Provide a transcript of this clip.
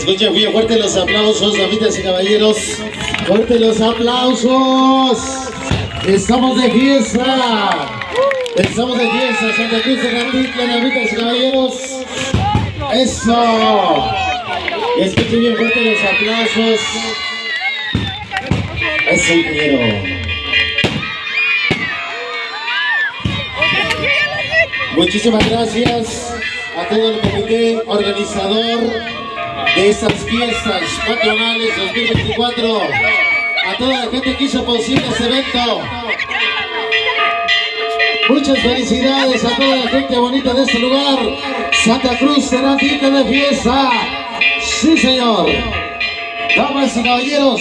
Escuchen bien fuerte los aplausos, damas y caballeros. Fuerte los aplausos. Estamos de fiesta. Estamos de fiesta. Santa Cruz, tenantitla, damas y caballeros. Eso. Escuchen bien fuerte los aplausos. Eso, ingeniero. Muchísimas gracias a todo el comité organizador de estas fiestas patronales 2024, a toda la gente que hizo posible este evento. Muchas felicidades a toda la gente bonita de este lugar. Santa Cruz será fiesta de fiesta. Sí, señor. Damas y caballeros,